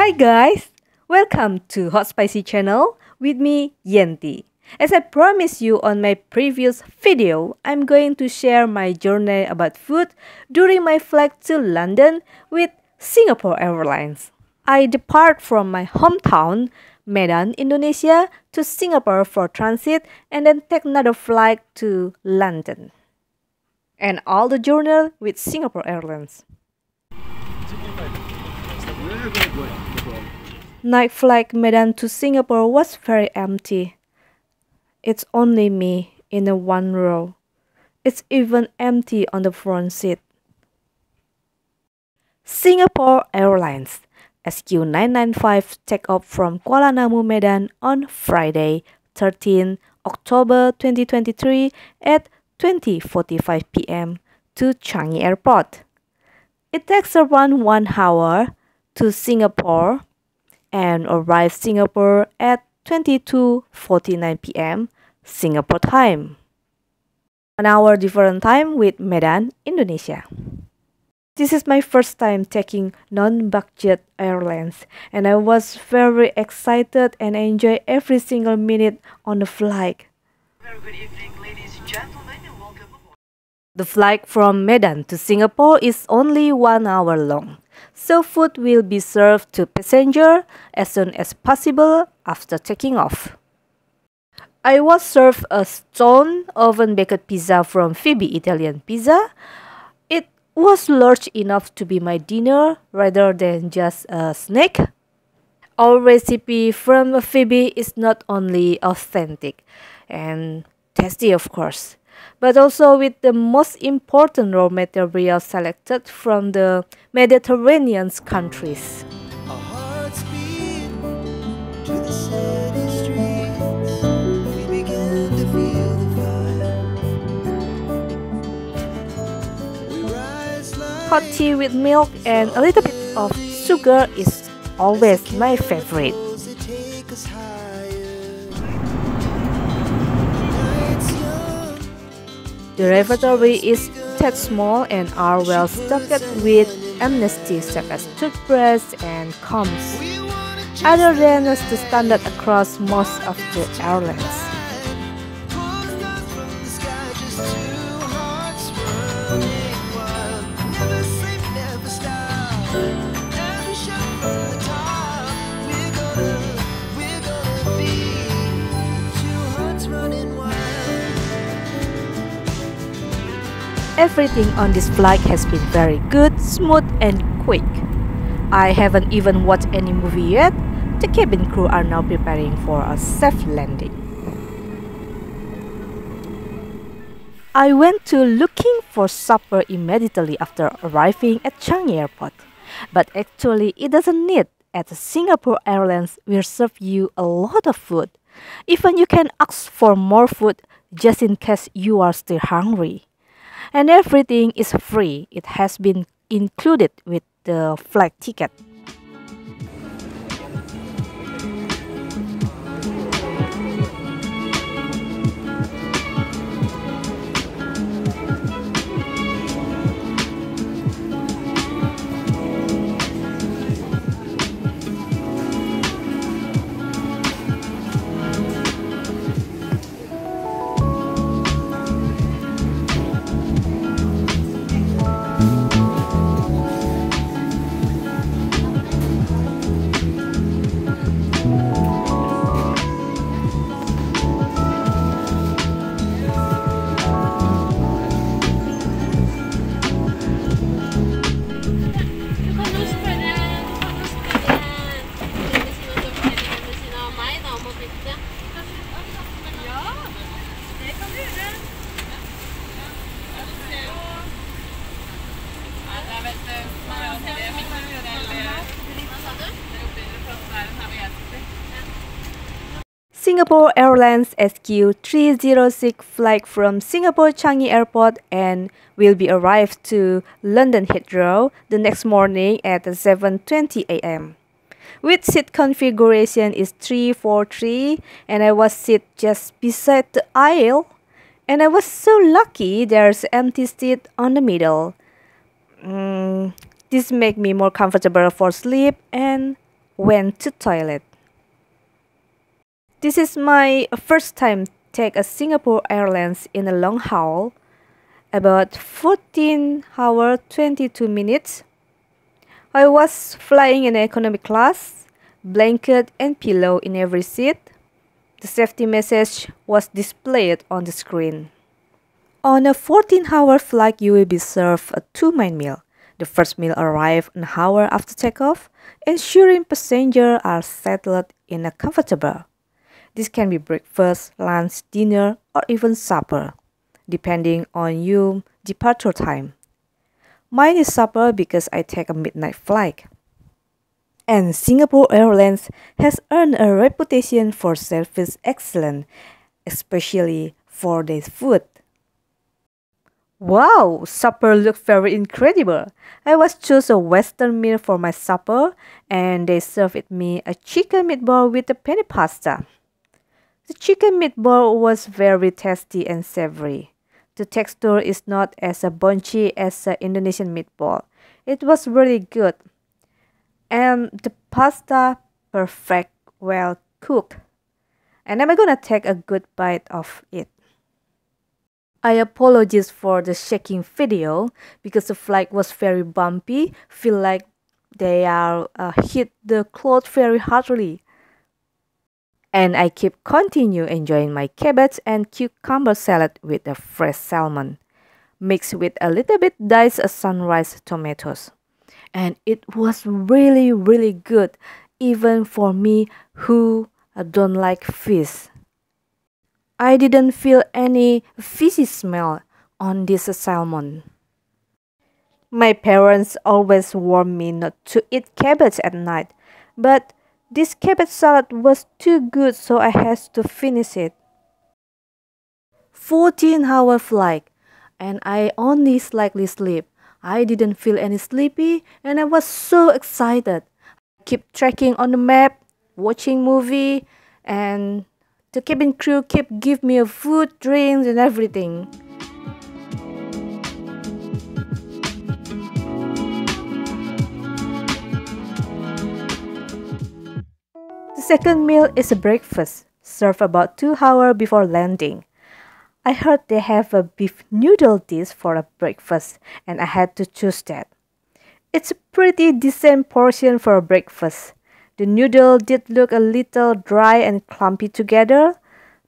Hi guys! Welcome to Hot Spicy channel with me, Yenti. As I promised you on my previous video, I'm going to share my journey about food during my flight to London with Singapore Airlines. I depart from my hometown, Medan, Indonesia, to Singapore for transit and then take another flight to London. And all the journey with Singapore Airlines. Night flight Medan to Singapore was very empty. It's only me in a one row. It's even empty on the front seat. Singapore Airlines SQ995 take off from Kuala Namu, Medan on Friday, 13 October 2023 at 20:45 p.m. to Changi Airport. It takes around 1 hour to Singapore and arrive Singapore at 22:49 p.m. Singapore time. 1 hour different time with Medan, Indonesia. This is my first time taking non-budget airlines and I was very excited and enjoy every single minute on the flight. Very good evening, ladies and gentlemen, and welcome aboard. The flight from Medan to Singapore is only 1 hour long, so food will be served to passengers as soon as possible after taking off. I was served a stone oven-baked pizza from Phoebe Italian Pizza. It was large enough to be my dinner rather than just a snack. Our recipe from Phoebe is not only authentic and tasty, of course, but also with the most important raw materials selected from the Mediterranean countries. Our hearts beat to the city streets. We began to feel the fire. We rise like Hot tea with milk and a little bit of sugar is always my favorite. eagles that take us higher. Nights young, The lavatory is that small and are well stocked with amenities such as toothbrush and combs, we wanna just other than the standard across most of the airlines. pull stars from the sky, just two hearts running wild. Never sleep, never stop. Every shot from the top. We're gonna be two hearts running wild. Everything on this flight has been very good, smooth and quick. I haven't even watched any movie yet. The cabin crew are now preparing for a safe landing. I went to looking for supper immediately after arriving at Changi Airport. But actually it doesn't need. At Singapore Airlines will serve you a lot of food. Even you can ask for more food just in case you are still hungry. And everything is free. It has been included with the flight ticket. Du kan jo spørre hvis noen av meg da, om å bytte. Ja, det kan du gjøre. Det er vel det Hva sa du? Singapore Airlines SQ306 flight from Singapore Changi Airport and will be arrived to London Heathrow the next morning at 7:20 a.m. With seat configuration is 343 and I was sit just beside the aisle and I was so lucky there's empty seat on the middle. This make me more comfortable for sleep and went to toilet. This is my first time take a Singapore Airlines in a long haul, about 14 hours 22 minutes. I was flying in economy class, blanket and pillow in every seat. The safety message was displayed on the screen. On a 14-hour flight, you will be served a two-main meal. The first meal arrives an hour after takeoff, ensuring passengers are settled in a comfortable. This can be breakfast, lunch, dinner, or even supper, depending on your departure time. Mine is supper because I take a midnight flight. And Singapore Airlines has earned a reputation for service excellence, especially for their food. Wow, supper looked very incredible. I was choose a Western meal for my supper, and they served me a chicken meatball with a penne pasta. The chicken meatball was very tasty and savory. The texture is not as bunchy as the Indonesian meatball. It was really good. And the pasta perfect, well cooked. And I'm gonna take a good bite of it. I apologize for the shaking video because the flight was very bumpy. Feel like they are hit the cloth very hardly. And I keep continue enjoying my cabbage and cucumber salad with a fresh salmon, mixed with a little bit diced sunrise tomatoes. And it was really good, even for me who don't like fish. I didn't feel any fishy smell on this salmon. My parents always warned me not to eat cabbage at night, but this cabbage salad was too good, so I had to finish it. 14-hour flight, and I only slightly sleep. I didn't feel any sleepy, and I was so excited. I keep tracking on the map, watching movie, and the cabin crew kept give me a food, drinks, and everything. The second meal is a breakfast, served about 2 hours before landing. I heard they have a beef noodle dish for a breakfast, and I had to choose that. It's a pretty decent portion for a breakfast. The noodle did look a little dry and clumpy together.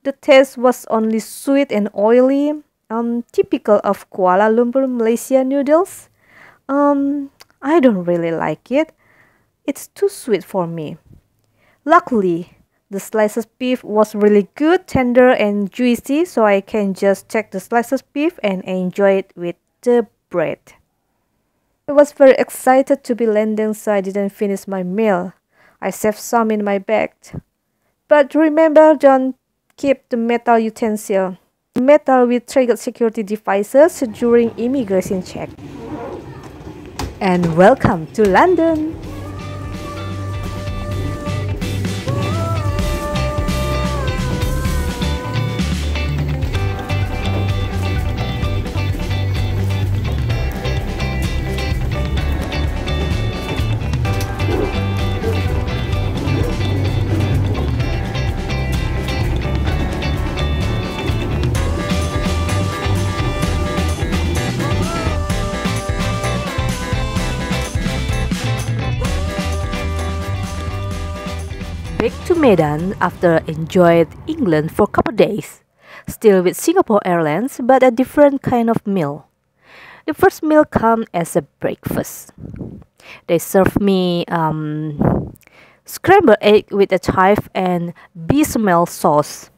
The taste was only sweet and oily, typical of Kuala Lumpur, Malaysia noodles. I don't really like it. It's too sweet for me. Luckily, the sliced beef was really good, tender and juicy, so I can just take the sliced beef and enjoy it with the bread. I was very excited to be landing, so I didn't finish my meal. I saved some in my bag. But remember, don't keep the metal utensil. Metal will trigger security devices during immigration check. And welcome to London! Back to Medan after enjoyed England for a couple days, still with Singapore Airlines but a different kind of meal. The first meal comes as a breakfast. They serve me scrambled egg with a chive and bechamel sauce,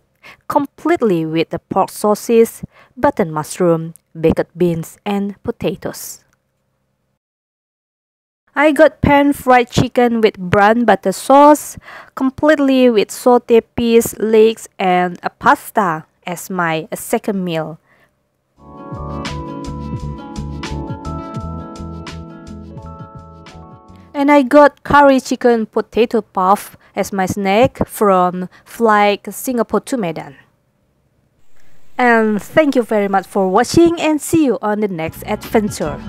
completely with the pork sauces, button mushroom, baked beans and potatoes. I got pan-fried chicken with brown butter sauce, completely with sauté peas, leeks, and a pasta as my second meal. And I got curry chicken potato puff as my snack from flight Singapore to Medan. And thank you very much for watching and see you on the next adventure.